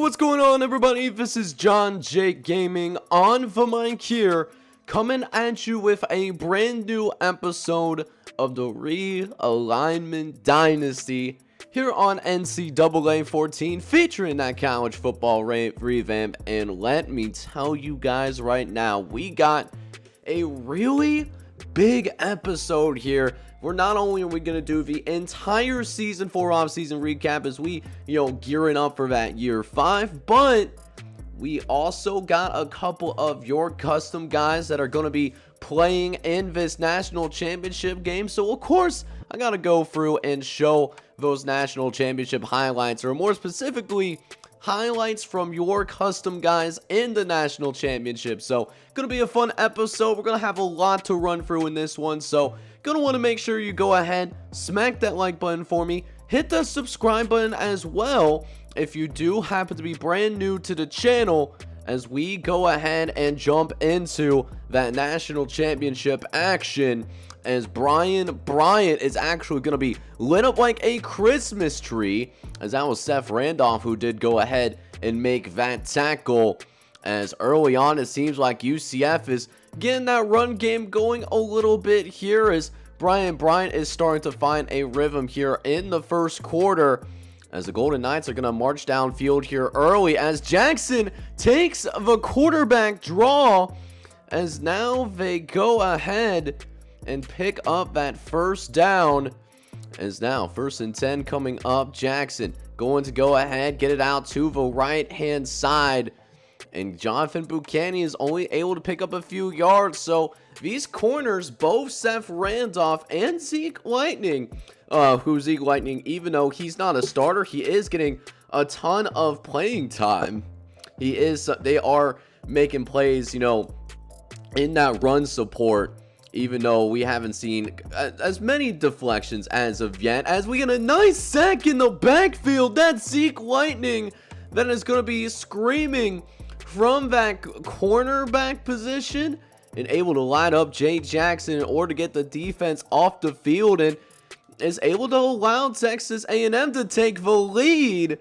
what's going on, everybody? This is John Jake Gaming on the mic here, coming at you with a brand new episode of the Realignment Dynasty here on NCAA 14, featuring that college football revamp. And let me tell you guys right now, we got a really big episode here. Where not only are we going to do the entire season 4 offseason recap as we, gearing up for that year 5, but we also got a couple of your custom guys that are going to be playing in this national championship game. So of course, I got to go through and show those national championship highlights, or more specifically, highlights from your custom guys in the national championship. So gonna be a fun episode. We're gonna have a lot to run through in this one, so gonna want to make sure you go ahead, smack that like button for me, hit the subscribe button as well if you do happen to be brand new to the channel, as we go ahead and jump into that national championship action, as Brian Bryant is actually going to be lit up like a Christmas tree, as that was Seth Randolph who did go ahead and make that tackle, as early on it seems like UCF is getting that run game going a little bit here, as Brian Bryant is starting to find a rhythm here in the first quarter, as the Golden Knights are going to march downfield here early, as Jackson takes the quarterback draw, as now they go ahead and pick up that first down, as now 1st and 10 coming up. Jackson going to go ahead, get it out to the right hand side, and Jonathan Buchanan is only able to pick up a few yards. So these corners, both Seth Randolph and Zeke Lightning, even though he's not a starter, he is getting a ton of playing time. They are making plays, in that run support, even though we haven't seen as many deflections as of yet, as we get a nice sack in the backfield. That's Zeke Lightning that is going to be screaming from that cornerback position and able to line up Jay Jackson in order to get the defense off the field, and is able to allow Texas A&M to take the lead.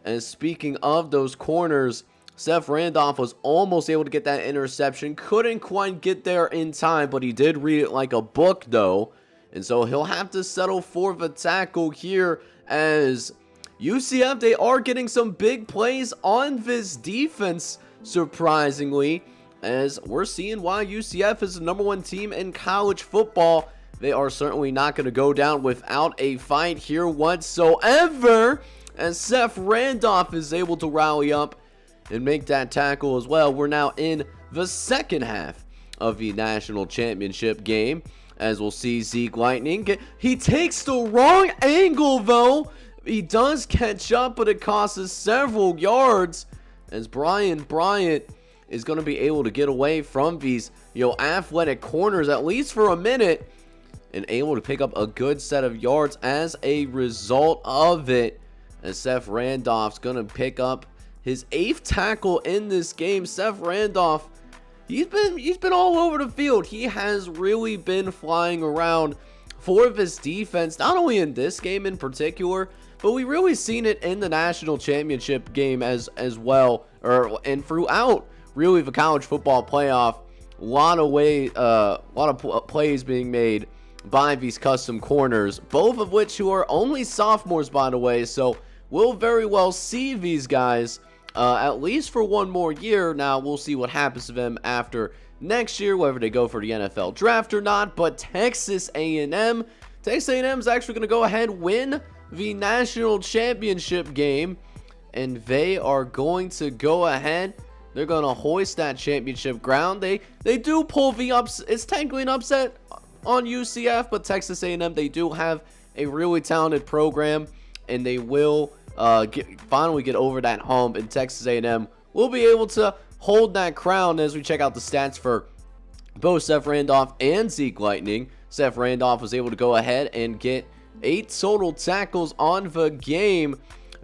And speaking of those corners, Seth Randolph was almost able to get that interception. Couldn't quite get there in time, but he did read it like a book though. And so he'll have to settle for the tackle here, as UCF, they are getting some big plays on this defense, surprisingly, as we're seeing why UCF is the #1 team in college football. They are certainly not going to go down without a fight here whatsoever, as Seth Randolph is able to rally up and make that tackle as well. We're now in the second half of the national championship game, as we'll see Zeke Lightning he takes the wrong angle though. He does catch up, but it costs us several yards, as Brian Bryant is going to be able to get away from these athletic corners at least for a minute, and able to pick up a good set of yards as a result of it, as Seth Randolph's going to pick up his 8th tackle in this game. Seth Randolph, he's been all over the field. He has really been flying around for this defense, not only in this game in particular, but we really seen it in the national championship game as well, and throughout really the college football playoff. A lot of plays being made by these custom corners, both of which who are only sophomores, by the way. So we'll very well see these guys at least for one more year. Now we'll see what happens to them after next year, whether they go for the NFL draft or not. But Texas A&M is actually going to go ahead win the national championship game, and they are going to go ahead. They're going to hoist that championship crown. They do pull the upset. It's technically an upset on UCF, but Texas A&M, they do have a really talented program, and they will finally get over that hump, and Texas A&M will be able to hold that crown. As we check out the stats for both Seth Randolph and Zeke Lightning, Seth Randolph was able to go ahead and get 8 total tackles on the game,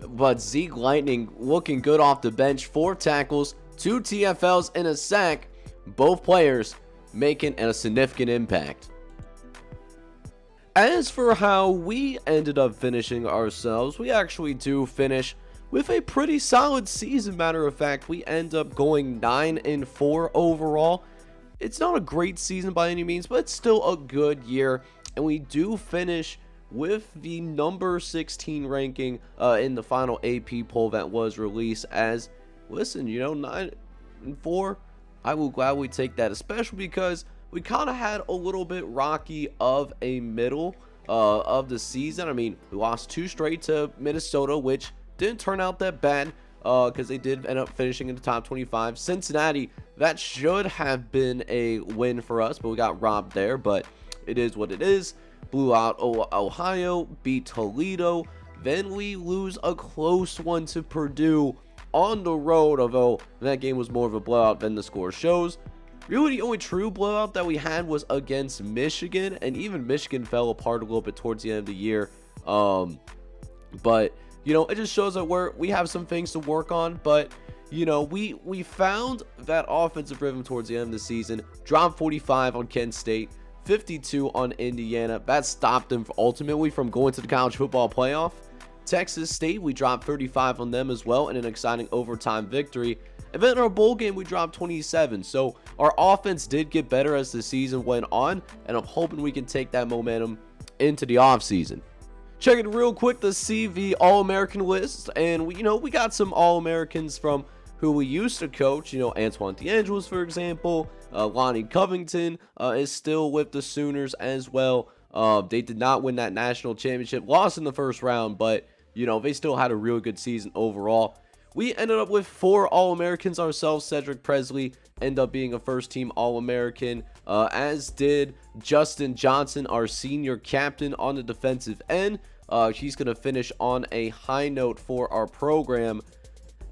but Zeke Lightning looking good off the bench, 4 tackles, 2 TFLs, and a sack. Both players making a significant impact. As for how we ended up finishing ourselves, we actually do finish with a pretty solid season. Matter of fact, we end up going 9-4 overall. It's not a great season by any means, but it's still a good year. And we do finish with the number 16 ranking in the final AP poll that was released. As, listen, 9-4, I will gladly take that, especially because we kind of had a little bit rocky of a middle of the season. I mean, we lost 2 straight to Minnesota, which didn't turn out that bad because they did end up finishing in the top 25. Cincinnati, that should have been a win for us, but we got robbed there. But it is what it is. Blew out Ohio, beat Toledo. Then we lose a close one to Purdue on the road, although that game was more of a blowout than the score shows. Really, the only true blowout that we had was against Michigan, and even Michigan fell apart a little bit towards the end of the year. But it just shows that we have some things to work on. But we found that offensive rhythm towards the end of the season. Dropped 45 on Kent State, 52 on Indiana. That stopped them ultimately from going to the college football playoff. Texas State, we dropped 35 on them as well in an exciting overtime victory. And then in our bowl game, we dropped 27. So our offense did get better as the season went on, and I'm hoping we can take that momentum into the offseason. Checking real quick the CV All-American list, and we got some All-Americans from who we used to coach. Antoine DeAngelis, for example. Lonnie Covington is still with the Sooners as well. They did not win that national championship, lost in the first round, but they still had a really good season overall. We ended up with 4 All-Americans ourselves. Cedric Presley ended up being a first-team All-American, as did Justin Johnson, our senior captain on the defensive end. He's going to finish on a high note for our program.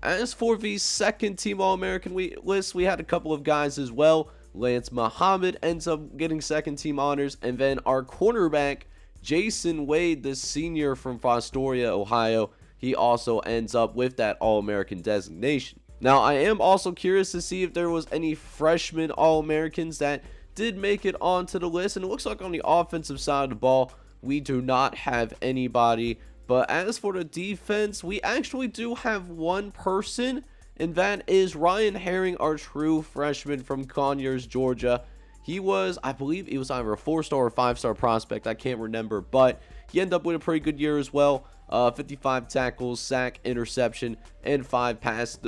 As for the second-team All-American list, we had a couple of guys as well. Lance Muhammad ends up getting second-team honors, and then our cornerback, Jason Wade, the senior from Fostoria, Ohio, he also ends up with that All-American designation. Now, I am also curious to see if there was any freshman All-Americans that did make it onto the list, and it looks like on the offensive side of the ball, we do not have anybody. But as for the defense, we actually do have one person, and that is Ryan Herring, our true freshman from Conyers, Georgia. He was, I believe, he was either a 4-star or 5-star prospect. I can't remember, but he ended up with a pretty good year as well. 55 tackles, sack, interception, and 5 pass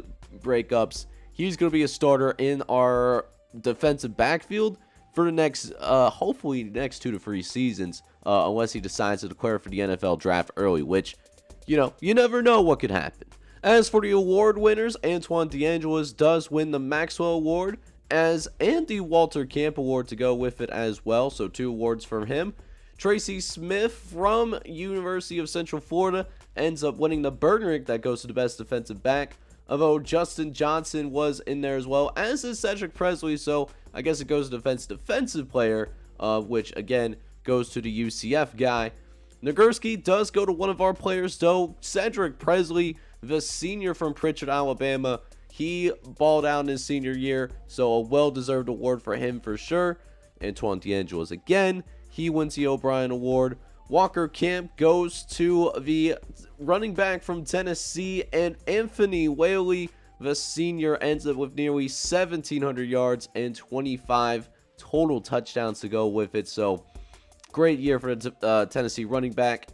breakups. He's going to be a starter in our defensive backfield for the next, hopefully, the next 2 to 3 seasons, unless he decides to declare for the NFL draft early, which, you never know what could happen. As for the award winners, Antoine DeAngelis does win the Maxwell Award, and the Walter Camp Award to go with it as well, so 2 awards from him. Tracy Smith from University of Central Florida ends up winning the Bernerick that goes to the best defensive back, although Justin Johnson was in there as well, as is Cedric Presley, so I guess it goes to defensive player, which again goes to the UCF guy. Nagurski does go to one of our players though, Cedric Presley, the senior from Pritchard, Alabama. He balled out in his senior year, so a well-deserved award for him for sure. Antoine DeAngelis again, he wins the O'Brien Award. Walker Camp goes to the running back from Tennessee, and Anthony Whaley, the senior, ends up with nearly 1,700 yards and 25 total touchdowns to go with it. So, great year for the Tennessee running back.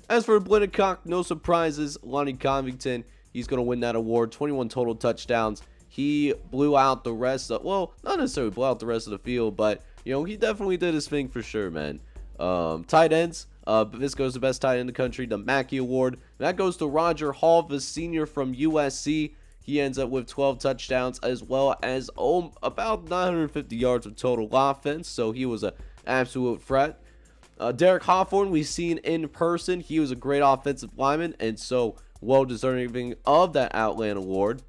As for Blindencock, no surprises. Lonnie Covington, he's going to win that award. 21 total touchdowns. He blew out the rest of, well, not necessarily blew out the rest of the field, but, he definitely did his thing for sure, man. Tight ends, this goes to best tight end in the country, the Mackey Award. That goes to Roger Hall, the senior from USC. He ends up with 12 touchdowns as well as about 950 yards of total offense, so he was an absolute threat. Derek Hawthorne, we've seen in person. He was a great offensive lineman, and so well-deserving of that Outland Award.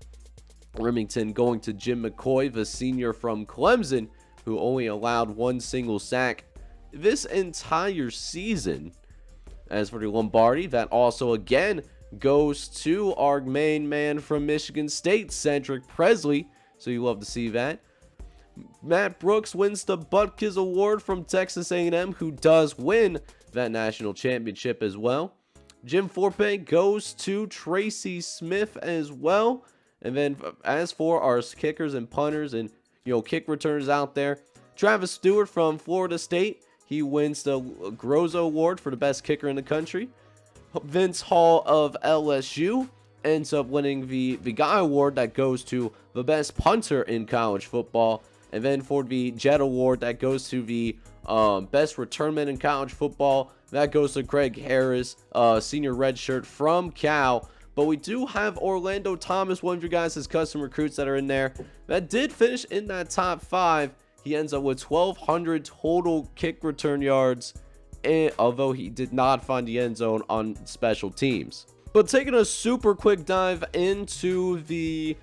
Remington going to Jim McCoy, the senior from Clemson, who only allowed 1 single sack this entire season. As for the Lombardi, that also again goes to our main man from Michigan State, Cedric Presley, so you love to see that. Matt Brooks wins the Butkus Award from Texas A&M, who does win that national championship as well. Jim Forpe goes to Tracy Smith as well. And then as for our kickers and punters and, kick returners out there, Travis Stewart from Florida State, he wins the Grozo Award for the best kicker in the country. Vince Hall of LSU ends up winning the Guy Award that goes to the best punter in college football. And then for the Jet Award that goes to the best returnman in college football, that goes to Greg Harris, senior redshirt from Cal. But we do have Orlando Thomas, one of your guys' custom recruits that are in there, that did finish in that top 5. He ends up with 1,200 total kick return yards, although he did not find the end zone on special teams. But taking a super quick dive into the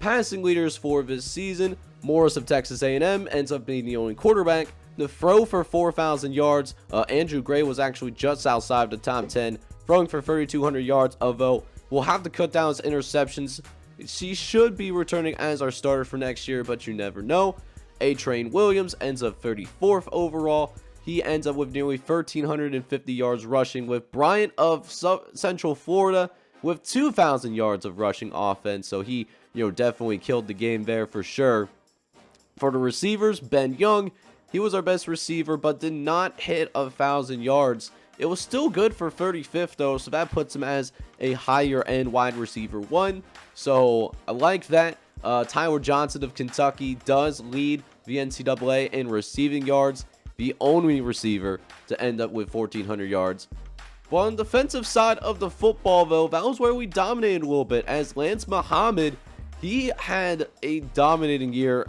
passing leaders for this season, Morris of Texas A&M ends up being the only quarterback. The throw for 4,000 yards, Andrew Gray was actually just outside the top 10, throwing for 3,200 yards, although we'll have to cut down his interceptions. She should be returning as our starter for next year, but you never know. A-Train Williams ends up 34th overall. He ends up with nearly 1,350 yards rushing, with Bryant of Central Florida with 2,000 yards of rushing offense. So he, definitely killed the game there for sure. For the receivers, Ben Young, he was our best receiver, but did not hit 1,000 yards. It was still good for 35th though, so that puts him as a higher end wide receiver 1. So I like that. Tyler Johnson of Kentucky does lead the NCAA in receiving yards, the only receiver to end up with 1,400 yards. But on the defensive side of the football though, that was where we dominated a little bit, as Lance Muhammad, he had a dominating year.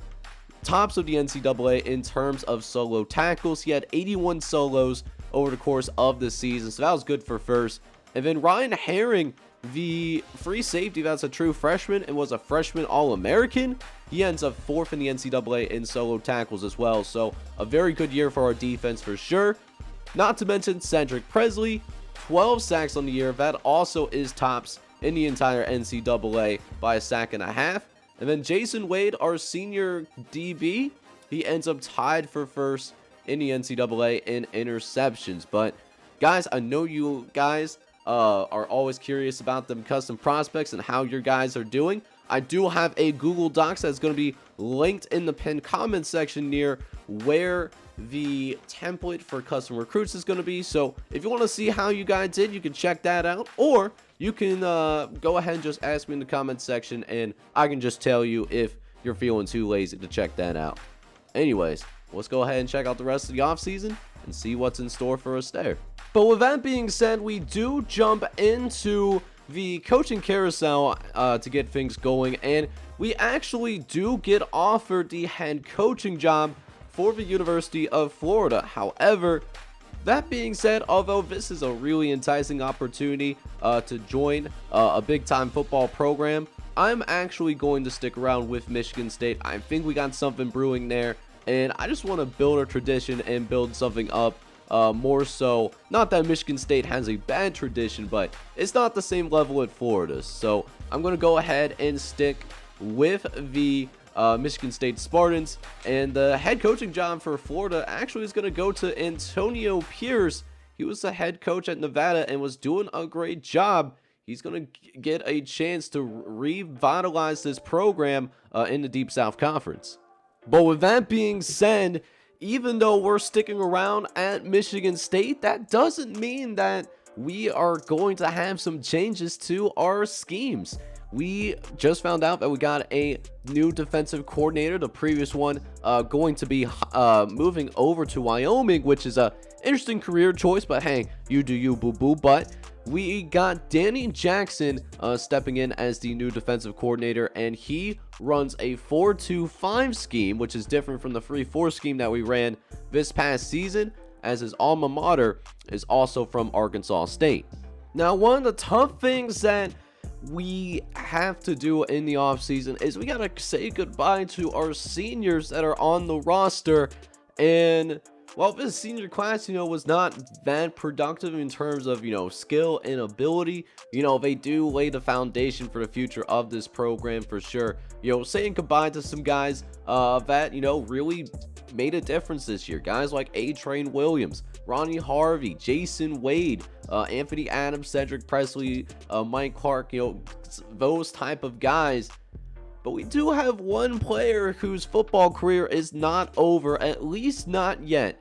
Tops of the NCAA in terms of solo tackles. He had 81 solos over the course of the season, so that was good for first. And then Ryan Herring, the free safety that's a true freshman and was a freshman All-American, he ends up 4th in the NCAA in solo tackles as well. So a very good year for our defense for sure. Not to mention Cedric Presley, 12 sacks on the year. That also is tops in the entire NCAA by 1.5 sacks. And then Jason Wade, our senior DB, he ends up tied for first in the NCAA in interceptions. But guys, I know you guys are always curious about them custom prospects and how your guys are doing. I do have a Google Docs that's going to be linked in the pinned comment section near where the template for custom recruits is going to be. So if you want to see how you guys did, you can check that out, or you can go ahead and just ask me in the comment section and I can just tell you if you're feeling too lazy to check that out. Anyways, let's go ahead and check out the rest of the offseason and see what's in store for us there. But with that being said, we do jump into the coaching carousel to get things going, and we actually do get offered the head coaching job for the University of Florida. However, that being said, although this is a really enticing opportunity to join a big-time football program, I'm actually going to stick around with Michigan State. I think we got something brewing there, and I just want to build a tradition and build something up. More so, not that Michigan State has a bad tradition, but it's not the same level at Florida. So I'm going to go ahead and stick with the Michigan State Spartans, and the head coaching job for Florida actually is going to go to Antonio Pierce. He was the head coach at Nevada and was doing a great job. He's going to get a chance to revitalize this program in the Deep South Conference. But with that being said, even though we're sticking around at Michigan State, that doesn't mean that we are going to have some changes to our schemes. We just found out that we got a new defensive coordinator. The previous one going to be moving over to Wyoming, which is a interesting career choice, but hey, you do you, boo-boo. But we got Danny Jackson stepping in as the new defensive coordinator, and he runs a 4-2-5 scheme, which is different from the 3-4 scheme that we ran this past season, as his alma mater is also from Arkansas State. Now, one of the tough things that we have to do in the offseason is we gotta say goodbye to our seniors that are on the roster. And while this senior class, was not that productive in terms of, skill and ability, they do lay the foundation for the future of this program for sure. Saying goodbye to some guys that, really made a difference this year. Guys like A-Train Williams, Ronnie Harvey, Jason Wade, Anthony Adams, Cedric Presley, Mike Clark, those type of guys. But we do have one player whose football career is not over, at least not yet.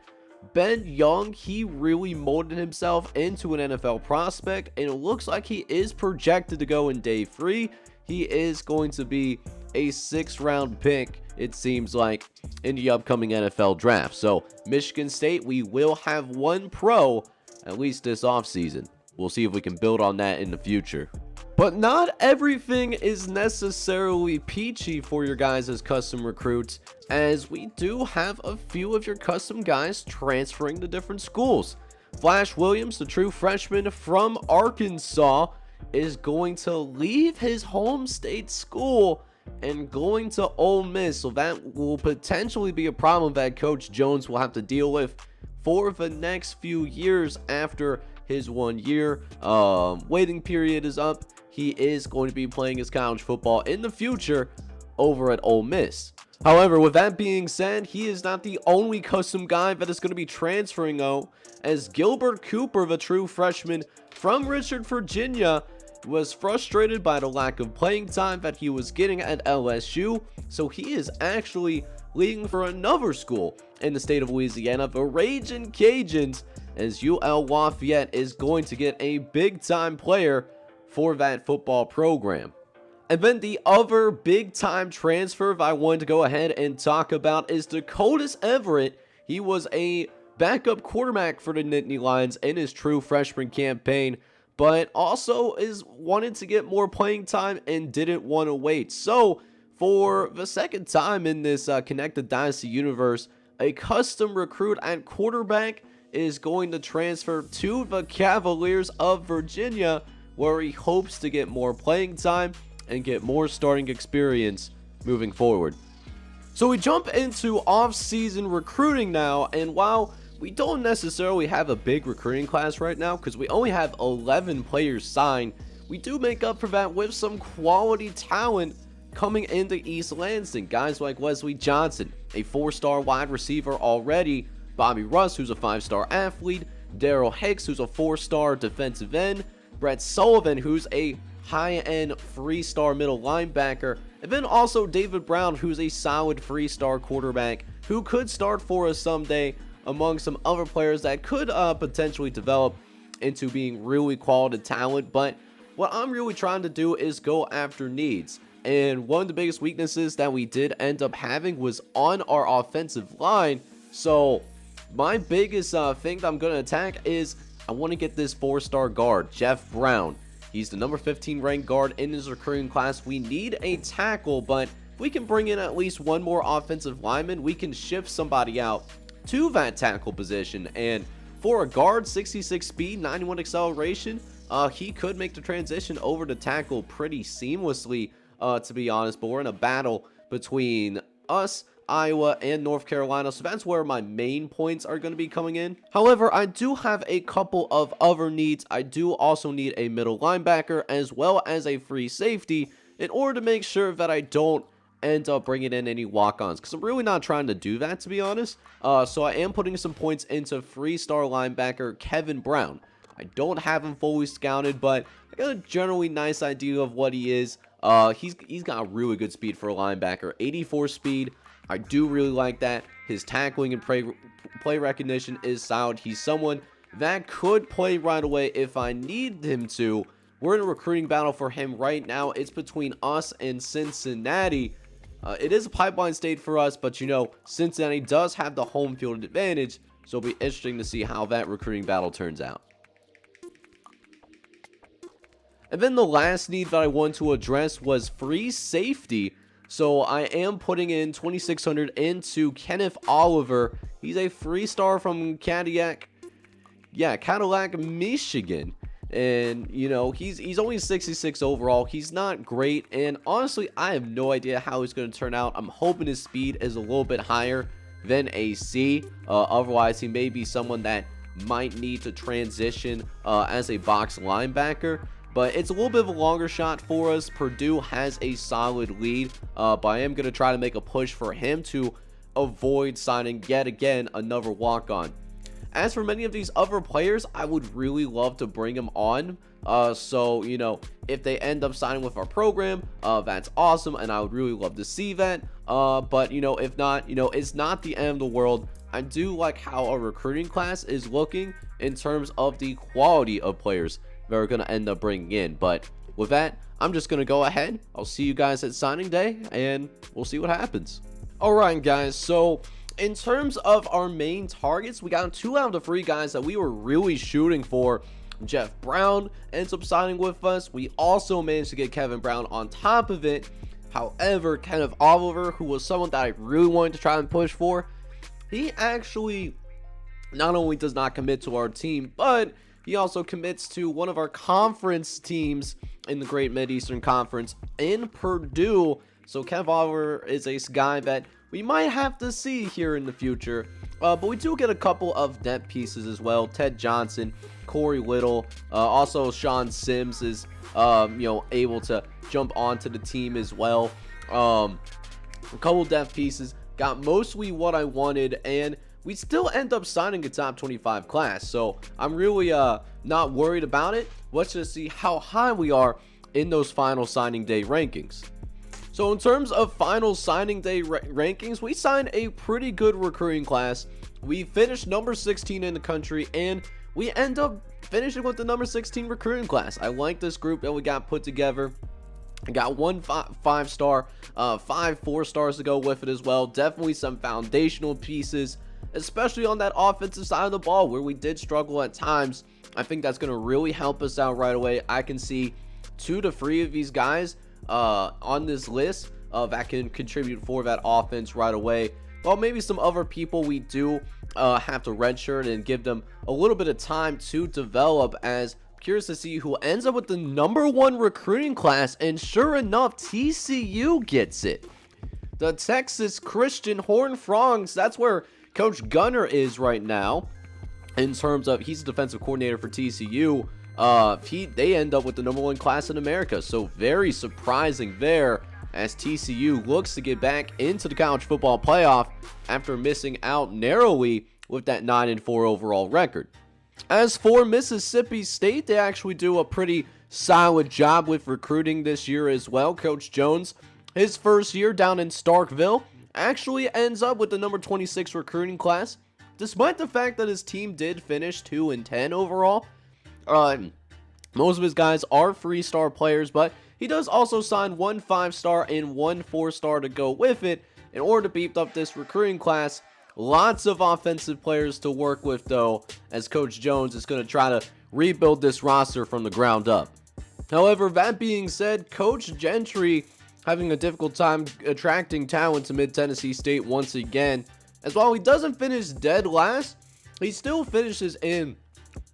Ben Young, he really molded himself into an NFL prospect, and it looks like he is projected to go in day 3. He is going to be a 6th round pick, it seems like, in the upcoming NFL draft. So Michigan State, we will have one pro at least this offseason. We'll see if we can build on that in the future. But not everything is necessarily peachy for your guys as custom recruits, as we do have a few of your custom guys transferring to different schools. Flash Williams, the true freshman from Arkansas, is going to leave his home state school and going to Ole Miss. So that will potentially be a problem that Coach Jones will have to deal with for the next few years after his 1 year waiting period is up. He is going to be playing his college football in the future over at Ole Miss. However, with that being said, he is not the only custom guy that is going to be transferring though, as Gilbert Cooper, the true freshman from Richmond, Virginia, was frustrated by the lack of playing time that he was getting at LSU, so he is actually leaving for another school in the state of Louisiana, the Ragin' Cajuns, as UL Lafayette is going to get a big-time player for that football program. And then the other big-time transfer that I wanted to go ahead and talk about is Dakotas Everett. He was a backup quarterback for the Nittany Lions in his true freshman campaign, but also wanted to get more playing time and didn't want to wait. So for the second time in this Connected Dynasty universe, a custom recruit at quarterback is going to transfer to the Cavaliers of Virginia, where he hopes to get more playing time and get more starting experience moving forward. So we jump into off-season recruiting now, and while we don't necessarily have a big recruiting class right now because we only have 11 players signed, we do make up for that with some quality talent coming into East Lansing. Guys like Wesley Johnson, a 4-star wide receiver already, Bobby Russ, who's a 5-star athlete, Daryl Hicks, who's a 4-star defensive end, Brett Sullivan, who's a high-end 3-star middle linebacker, and then also David Brown, who's a solid 3-star quarterback who could start for us someday, among some other players that could potentially develop into being really quality talent. But what I'm really trying to do is go after needs, and one of the biggest weaknesses that we did end up having was on our offensive line. So my biggest thing that I'm going to attack is I want to get this 4-star guard, Jeff Brown. He's the number 15 ranked guard in his recruiting class. We need a tackle, but if we can bring in at least one more offensive lineman, we can shift somebody out to that tackle position. And for a guard, 66 speed, 91 acceleration, he could make the transition over to tackle pretty seamlessly, to be honest. But we're in a battle between us, Iowa, and North Carolina, so that's where my main points are going to be coming in. However, I do have a couple of other needs. I do also need a middle linebacker as well as a free safety in order to make sure that I don't end up bringing in any walk-ons, because I'm really not trying to do that, to be honest. So I am putting some points into 3-star linebacker Kevin Brown. I don't have him fully scouted, but I got a generally nice idea of what he is. He's got really good speed for a linebacker, 84 speed. I do really like that. His tackling and play recognition is solid. He's someone that could play right away if I need him to. We're in a recruiting battle for him right now. It's between us and Cincinnati. It is a pipeline state for us, but Cincinnati does have the home field advantage, so it'll be interesting to see how that recruiting battle turns out. And then the last need that I want to address was free safety. So I am putting in 2,600 into Kenneth Oliver. He's a 3-star from Cadillac, Michigan. And, he's only 66 overall. He's not great. And honestly, I have no idea how he's going to turn out. I'm hoping his speed is a little bit higher than a C. Otherwise, he may be someone that might need to transition as a box linebacker. But it's a little bit of a longer shot for us. Purdue has a solid lead, but I am going to try to make a push for him to avoid signing yet again another walk-on. As for many of these other players, I would really love to bring them on. So, you know, if they end up signing with our program, that's awesome, and I would really love to see that. But, you know, if not, you know, it's not the end of the world. I do like how our recruiting class is looking in terms of the quality of players that we're going to end up bringing in. But with that, I'm just going to go ahead. I'll see you guys at signing day, and we'll see what happens. All right, guys, so in terms of our main targets, we got 2 out of the 3 guys that we were really shooting for. Jeff Brown ends up signing with us. We also managed to get Kevin Brown on top of it. However, Kenneth Oliver, who was someone that I really wanted to try and push for, he actually not only does not commit to our team, but he also commits to one of our conference teams in the Great Mid-Eastern Conference in Purdue. So Kev Oliver is a guy that we might have to see here in the future. But we do get a couple of depth pieces as well. Ted Johnson, Corey Little, also Sean Sims is able to jump onto the team as well. A couple depth pieces. Got mostly what I wanted, and we still end up signing a top 25 class. So I'm really not worried about it. Let's just see how high we are in those final signing day rankings. So in terms of final signing day rankings, we signed a pretty good recruiting class. We finished number 16 in the country, and we end up finishing with the number 16 recruiting class. I like this group that we got put together. I got 1 5-star, 5 4-stars to go with it as well. Definitely some foundational pieces, especially on that offensive side of the ball where we did struggle at times. I think that's going to really help us out right away. I can see 2 to 3 of these guys on this list that can contribute for that offense right away. Well, maybe some other people we do have to redshirt and give them a little bit of time to develop, as curious to see who ends up with the number 1 recruiting class. And sure enough, TCU gets it. The Texas Christian Horned Frogs, that's where Coach Gunner is right now. In terms of, he's the defensive coordinator for TCU. They end up with the number 1 class in America. So very surprising there, as TCU looks to get back into the college football playoff after missing out narrowly with that 9-4 overall record. As for Mississippi State, they actually do a pretty solid job with recruiting this year as well. Coach Jones, his first year down in Starkville, actually ends up with the number 26 recruiting class, despite the fact that his team did finish 2-10 overall. Most of his guys are 3-star players, but he does also sign 1 5-star and 1 4-star to go with it in order to beef up this recruiting class. Lots of offensive players to work with, though, as Coach Jones is going to try to rebuild this roster from the ground up. However, that being said, Coach Gentry having a difficult time attracting talent to Mid-Tennessee State once again, as while he doesn't finish dead last, he still finishes in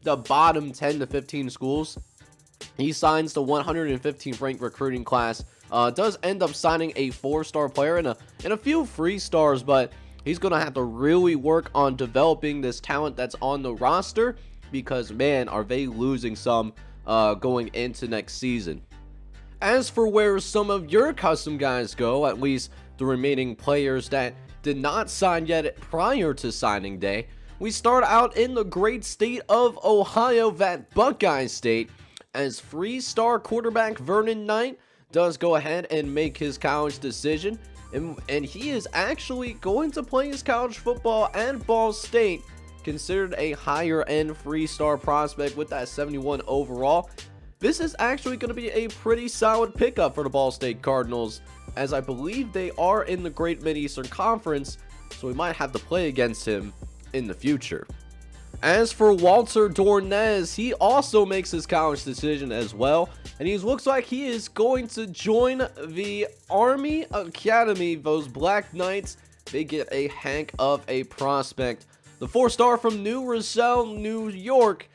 the bottom 10 to 15 schools. He signs the 115th ranked recruiting class, does end up signing a 4-star player and a few 3-stars, but he's going to have to really work on developing this talent that's on the roster, because, man, are they losing some going into next season. As for where some of your custom guys go, at least the remaining players that did not sign yet prior to signing day, we start out in the great state of Ohio, that Buckeye State, as 3-star quarterback Vernon Knight does go ahead and make his college decision. And he is actually going to play his college football at Ball State, considered a higher end 3-star prospect with that 71 overall. This is actually going to be a pretty solid pickup for the Ball State Cardinals, as I believe they are in the Great Mid-Eastern Conference, so we might have to play against him in the future. As for Walter Dornez, he also makes his college decision as well, and he looks like he is going to join the Army Academy. Those Black Knights, they get a heck of a prospect. The 4-star from New Rochelle, New York,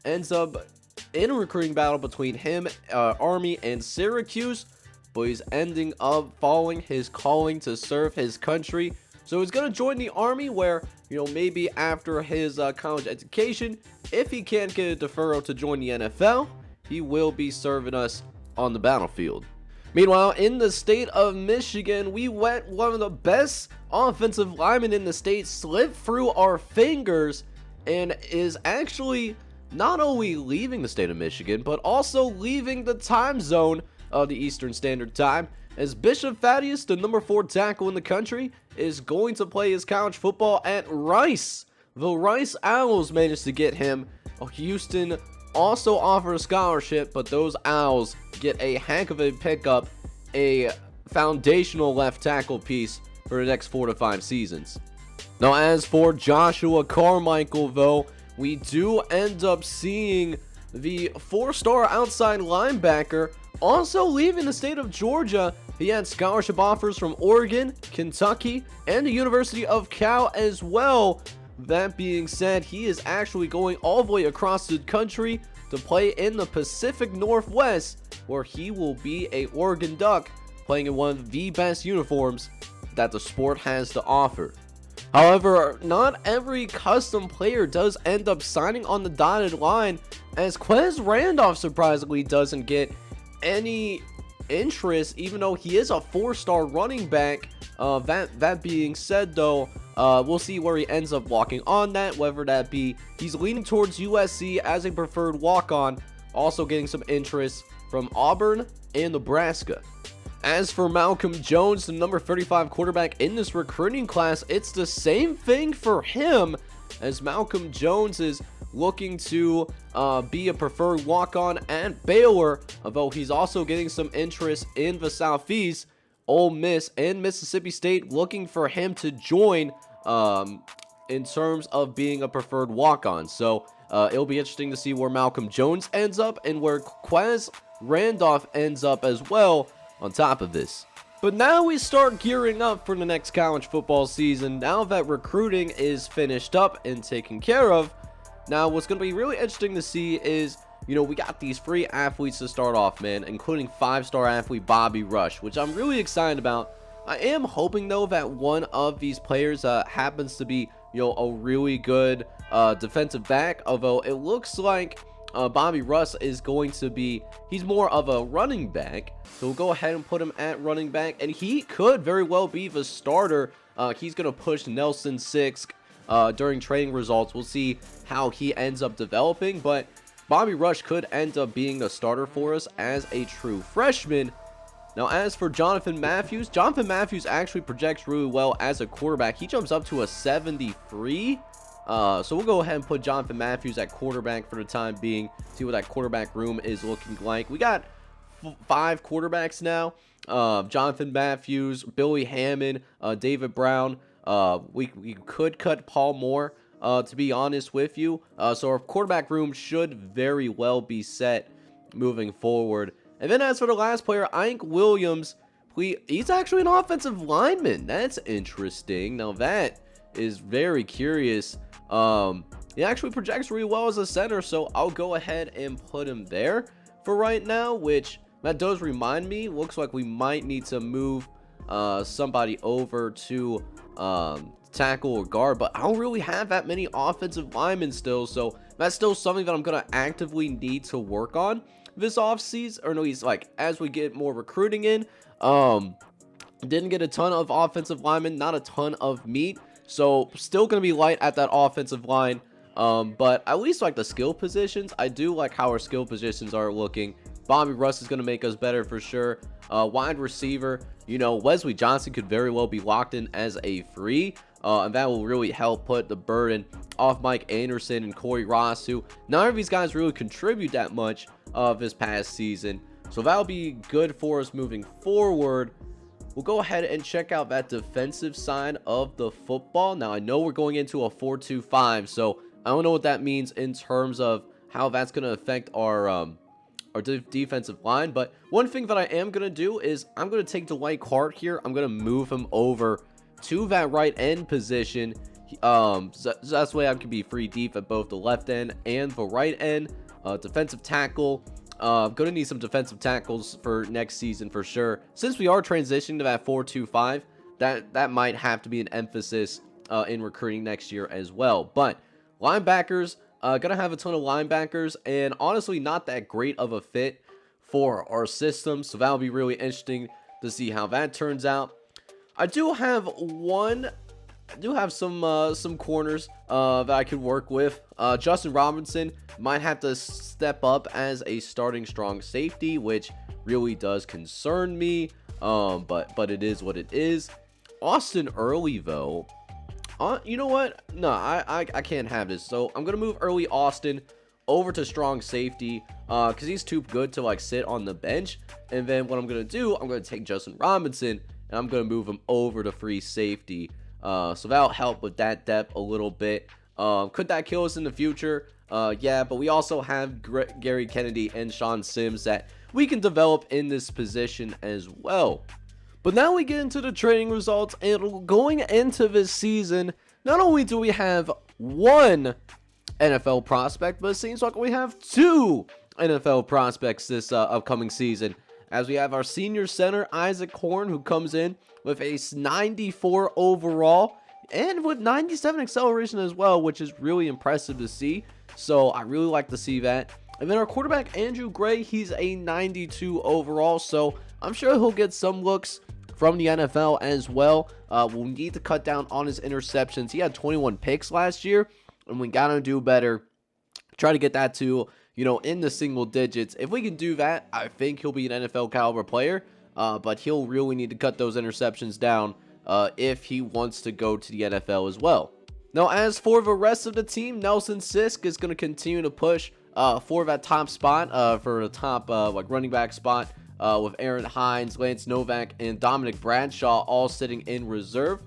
ends up in a recruiting battle between him, Army, and Syracuse, but he's ending up following his calling to serve his country. So he's going to join the Army, where, maybe after his college education, if he can't get a deferral to join the NFL, he will be serving us on the battlefield. Meanwhile, in the state of Michigan, we let one of the best offensive linemen in the state slip through our fingers and is actually not only leaving the state of Michigan, but also leaving the time zone of the Eastern Standard Time, as Bishop Thaddeus, the number 4 tackle in the country, is going to play his college football at Rice. The Rice Owls managed to get him. Houston also offered a scholarship, but those Owls get a heck of a pickup, a foundational left tackle piece for the next 4 to 5 seasons. Now, as for Joshua Carmichael, though, we do end up seeing the 4-star outside linebacker also leaving the state of Georgia. He had scholarship offers from Oregon, Kentucky, and the University of Cal as well. That being said, he is actually going all the way across the country to play in the Pacific Northwest, where he will be a Oregon Duck, playing in one of the best uniforms that the sport has to offer. However, not every custom player does end up signing on the dotted line, as Quez Randolph surprisingly doesn't get any interest, even though he is a 4-star running back. That being said, though, we'll see where he ends up walking on that, whether that be he's leaning towards USC as a preferred walk-on, also getting some interest from Auburn and Nebraska. As for Malcolm Jones, the number 35 quarterback in this recruiting class, it's the same thing for him, as Malcolm Jones is looking to be a preferred walk-on at Baylor, although he's also getting some interest in the Southeast. Ole Miss and Mississippi State looking for him to join in terms of being a preferred walk-on. So it'll be interesting to see where Malcolm Jones ends up and where Quez Randolph ends up as well on top of this. But now we start gearing up for the next college football season. Now that recruiting is finished up and taken care of, now what's going to be really interesting to see is, you know, we got these free athletes to start off, man, including 5-star athlete Bobby Rush, which I'm really excited about. I am hoping, though, that one of these players happens to be, you know, a really good defensive back, although it looks like Bobby Rush is going to be, he's more of a running back, so we'll go ahead and put him at running back, and he could very well be the starter. He's going to push Nelson Sisk during training results. We'll see how he ends up developing, but Bobby Rush could end up being the starter for us as a true freshman. Now, as for Jonathan Matthews actually projects really well as a quarterback. He jumps up to a 73. So we'll go ahead and put Jonathan Matthews at quarterback for the time being. See what that quarterback room is looking like. We got 5 quarterbacks now. Jonathan Matthews, Billy Hammond, David Brown. We could cut Paul Moore, to be honest with you. So our quarterback room should very well be set moving forward. And then as for the last player, Ike Williams, he's actually an offensive lineman. That's interesting. Now that is very curious. He actually projects really well as a center, so I'll go ahead and put him there for right now, which that does remind me, looks like we might need to move somebody over to tackle or guard, but I don't really have that many offensive linemen still, so that's still something that I'm going to actively need to work on this offseason, or no, he's like, as we get more recruiting in. Didn't get a ton of offensive linemen, not a ton of meat, so still going to be light at that offensive line, but at least like the skill positions, I do like how our skill positions are looking. Bobby Rush is going to make us better for sure. Wide receiver, you know, Wesley Johnson could very well be locked in as a free, and that will really help put the burden off Mike Anderson and Corey Ross, who none of these guys really contribute that much this past season. So that'll be good for us moving forward. We'll go ahead and check out that defensive side of the football. Now, I know we're going into a 4-2-5, so I don't know what that means in terms of how that's going to affect our defensive line. But one thing that I am going to do is I'm going to take Dwight Clark here. I'm going to move him over to that right end position. So that's the way I can be free deep at both the left end and the right end. Defensive tackle. Going to need some defensive tackles for next season for sure. Since we are transitioning to that 4-2-5, that might have to be an emphasis in recruiting next year as well. But linebackers, gonna have a ton of linebackers, and honestly not that great of a fit for our system. So that'll be really interesting to see how that turns out. I do have one I do have some corners that I could work with. Justin Robinson might have to step up as a starting strong safety, which really does concern me. But it is what it is. Austin Early though, you know what? No, I can't have this. So I'm gonna move Early Austin over to strong safety because he's too good to like sit on the bench. And then what I'm gonna do, I'm gonna take Justin Robinson and I'm gonna move him over to free safety. So that'll help with that depth a little bit. Could that kill us in the future? Yeah, but we also have Gary Kennedy and Sean Sims that we can develop in this position as well. But now we get into the training results, and going into this season, not only do we have one NFL prospect, but it seems like we have two NFL prospects this upcoming season, as we have our senior center, Isaac Horn, who comes in with a 94 overall, and with 97 acceleration as well, which is really impressive to see. So I really like to see that. And then our quarterback, Andrew Gray, he's a 92 overall, so I'm sure he'll get some looks from the NFL as well. We'll need to cut down on his interceptions. He had 21 picks last year, and we gotta do better. Try to get that to, in the single digits. If we can do that, I think he'll be an NFL caliber player, but he'll really need to cut those interceptions down if he wants to go to the NFL as well. Now, as for the rest of the team, Nelson Sisk is going to continue to push for that top spot, for the top running back spot, with Aaron Hines, Lance Novak, and Dominic Bradshaw all sitting in reserve.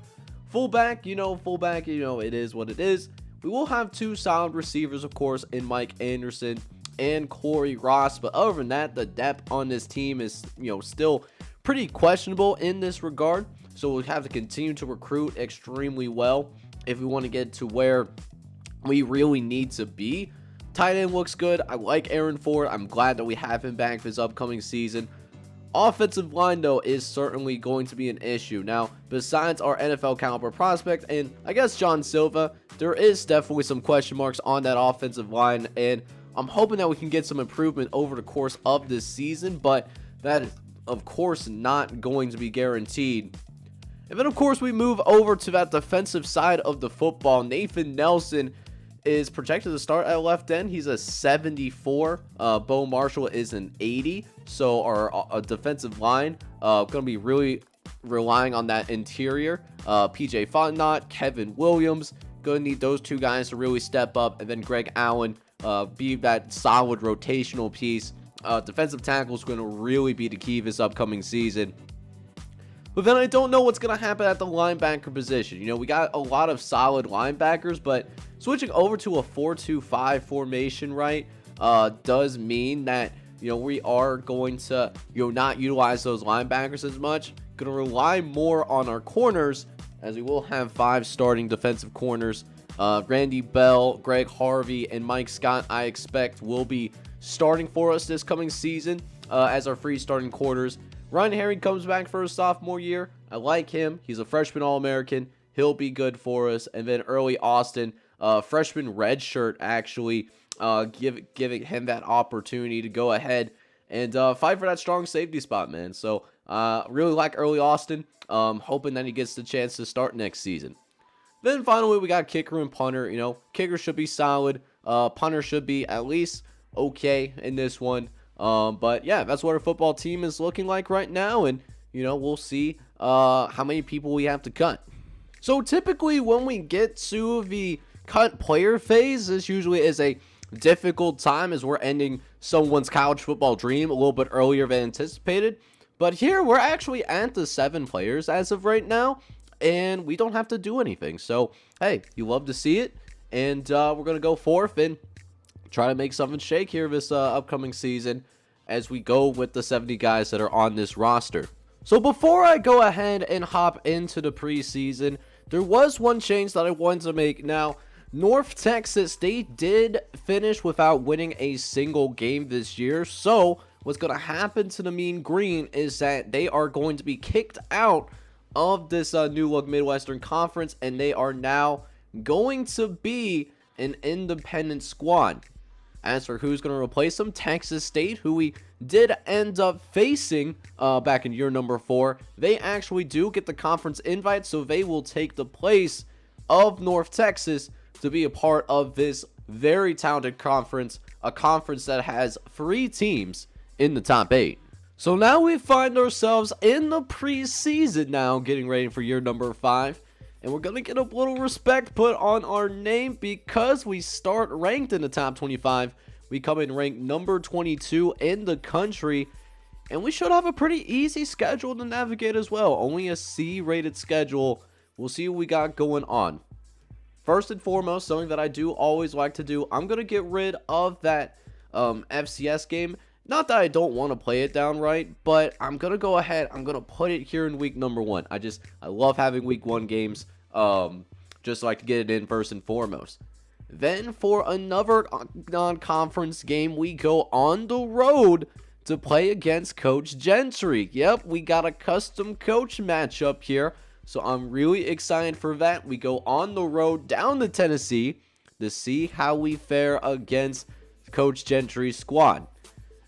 Fullback, it is what it is. We will have two solid receivers, of course, in Mike Anderson and Corey Ross, but other than that, the depth on this team is, still pretty questionable in this regard. So we'll have to continue to recruit extremely well if we want to get to where we really need to be. Tight end looks good. I like Aaron Ford. I'm glad that we have him back this upcoming season. Offensive line, though, is certainly going to be an issue. Now, besides our NFL caliber prospect and I guess John Silva, there is definitely some question marks on that offensive line, and I'm hoping that we can get some improvement over the course of this season, but that is, of course, not going to be guaranteed. And then, of course, we move over to that defensive side of the football. Nathan Nelson is projected to start at left end. He's a 74. Bo Marshall is an 80. So our defensive line going to be really relying on that interior. PJ Fontenot, Kevin Williams. Going to need those two guys to really step up. And then Greg Allen be that solid rotational piece. Defensive tackle is going to really be the key this upcoming season. But then I don't know what's going to happen at the linebacker position. We got a lot of solid linebackers, but switching over to a 4-2-5 formation, right, does mean that, we are going to, not utilize those linebackers as much. Going to rely more on our corners, as we will have 5 starting defensive corners. Randy Bell, Greg Harvey, and Mike Scott, I expect, will be starting for us this coming season as our free starting quarters. Ryan Herring comes back for his sophomore year. I like him. He's a freshman All-American. He'll be good for us. And then Early Austin, freshman redshirt, actually, giving him that opportunity to go ahead and fight for that strong safety spot, man. So really like Early Austin. Hoping that he gets the chance to start next season. Then finally, we got kicker and punter. Kicker should be solid. Punter should be at least okay in this one. But yeah, that's what our football team is looking like right now, and we'll see how many people we have to cut. So typically when we get to the cut player phase, this usually is a difficult time as we're ending someone's college football dream a little bit earlier than anticipated. But here we're actually at the 7 players as of right now, and we don't have to do anything. So hey, you love to see it, and we're gonna go forth and try to make something shake here this upcoming season as we go with the 70 guys that are on this roster. So before I go ahead and hop into the preseason, there was one change that I wanted to make. Now, North Texas, they did finish without winning a single game this year. So what's going to happen to the Mean Green is that they are going to be kicked out of this new look Midwestern Conference, and they are now going to be an independent squad. As for who's going to replace them, Texas State, who we did end up facing back in year number 4, they actually do get the conference invite, so they will take the place of North Texas to be a part of this very talented conference, a conference that has 3 teams in the top 8. So now we find ourselves in the preseason now, getting ready for year number 5. And we're going to get a little respect put on our name because we start ranked in the top 25. We come in ranked number 22 in the country. And we should have a pretty easy schedule to navigate as well. Only a C-rated schedule. We'll see what we got going on. First and foremost, something that I do always like to do, I'm going to get rid of that FCS game. Not that I don't want to play it downright, but I'm going to go ahead. I'm going to put it here in week number 1. I love having week 1 games. Just like to get it in first and foremost. Then for another non-conference game, we go on the road to play against Coach Gentry. Yep, we got a custom coach matchup here. So I'm really excited for that. We go on the road down to Tennessee to see how we fare against Coach Gentry's squad.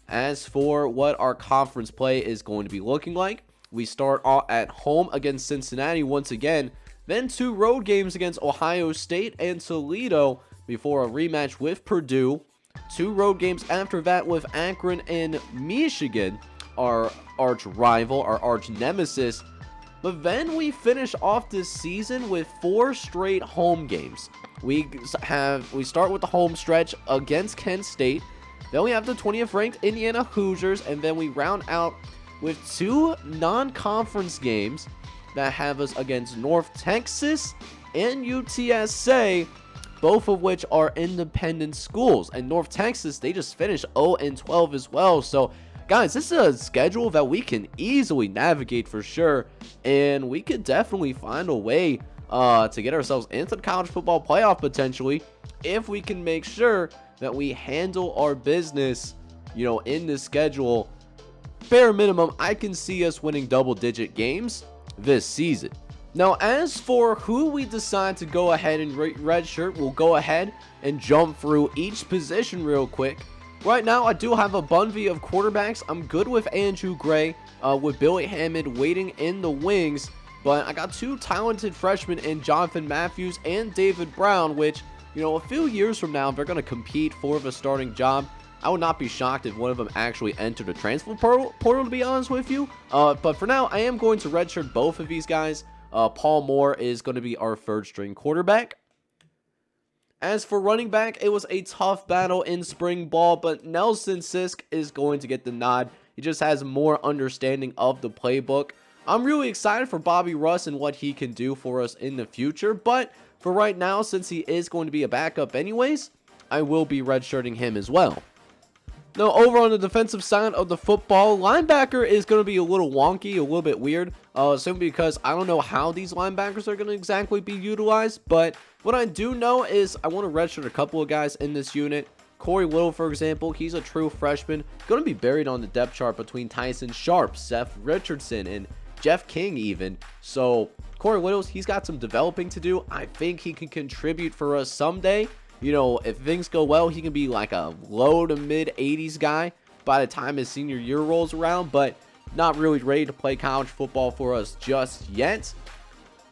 As for what our conference play is going to be looking like, we start at home against Cincinnati once again, then 2 road games against Ohio State and Toledo before a rematch with Purdue, 2 road games after that with Akron and Michigan, our arch rival, our arch nemesis. But then we finish off this season with 4 straight home games. We start with the home stretch against Kent State. Then we have the 20th ranked Indiana Hoosiers, and then we round out with 2 non-conference games that have us against North Texas and UTSA, both of which are independent schools. And North Texas, they just finished 0-12 as well. So, guys, this is a schedule that we can easily navigate for sure, and we could definitely find a way to get ourselves into the college football playoff potentially if we can make sure that we handle our business, in this schedule. Bare minimum, I can see us winning double-digit games this season. Now, as for who we decide to go ahead and redshirt, we'll go ahead and jump through each position real quick. Right now, I do have a bevy of quarterbacks. I'm good with Andrew Gray, with Billy Hammond waiting in the wings, but I got 2 talented freshmen in Jonathan Matthews and David Brown, which, a few years from now, they're going to compete for the starting job. I would not be shocked if one of them actually entered a transfer portal, to be honest with you. But for now, I am going to redshirt both of these guys. Paul Moore is going to be our 3rd string quarterback. As for running back, it was a tough battle in spring ball, but Nelson Sisk is going to get the nod. He just has more understanding of the playbook. I'm really excited for Bobby Russ and what he can do for us in the future, but for right now, since he is going to be a backup anyways, I will be redshirting him as well. Now, over on the defensive side of the football, linebacker is going to be a little wonky, a little bit weird, simply because I don't know how these linebackers are going to exactly be utilized, but what I do know is I want to redshirt a couple of guys in this unit. Corey Little, for example, he's a true freshman, going to be buried on the depth chart between Tyson Sharp, Seth Richardson, and Jeff King even. So, Corey Little, he's got some developing to do. I think he can contribute for us someday. If things go well, he can be like a low to mid 80s guy by the time his senior year rolls around, but not really ready to play college football for us just yet.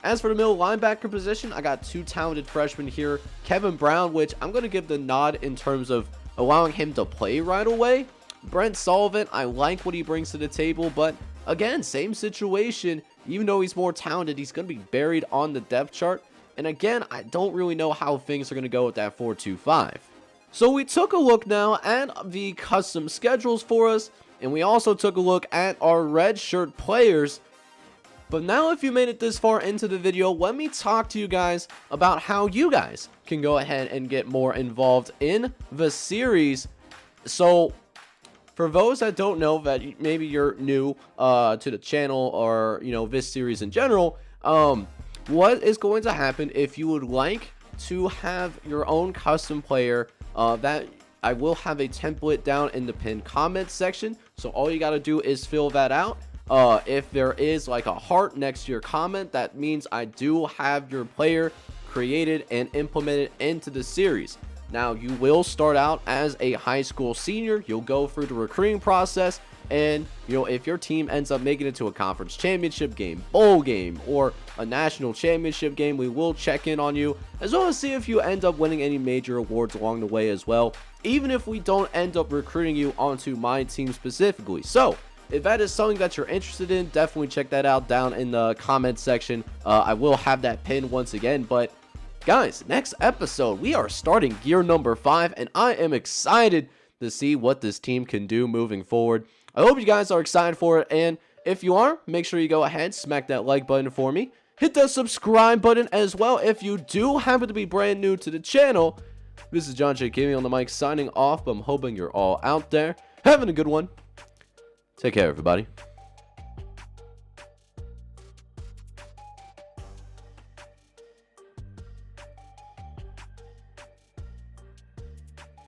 As for the middle linebacker position, I got 2 talented freshmen here. Kevin Brown, which I'm going to give the nod in terms of allowing him to play right away. Brent Sullivan, I like what he brings to the table, but again, same situation. Even though he's more talented, he's going to be buried on the depth chart. And again, I don't really know how things are going to go with that 4-2-5. So we took a look now at the custom schedules for us, and we also took a look at our red shirt players. But now if you made it this far into the video, let me talk to you guys about how you guys can go ahead and get more involved in the series. So for those that don't know, that maybe you're new to the channel or, this series in general, what is going to happen if you would like to have your own custom player, that I will have a template down in the pinned comments section. So all you got to do is fill that out. If there is like a heart next to your comment, that means I do have your player created and implemented into the series. Now, you will start out as a high school senior. You'll go through the recruiting process, And, if your team ends up making it to a conference championship game, bowl game, or a national championship game, we will check in on you, as well as see if you end up winning any major awards along the way as well, even if we don't end up recruiting you onto my team specifically. So, if that is something that you're interested in, definitely check that out down in the comment section. I will have that pinned once again. But guys, next episode, we are starting gear number 5, and I am excited to see what this team can do moving forward. I hope you guys are excited for it, and if you are, make sure you go ahead, smack that like button for me. Hit the subscribe button as well if you do happen to be brand new to the channel. This is John J. Gaming on the mic signing off, but I'm hoping you're all out there having a good one. Take care, everybody.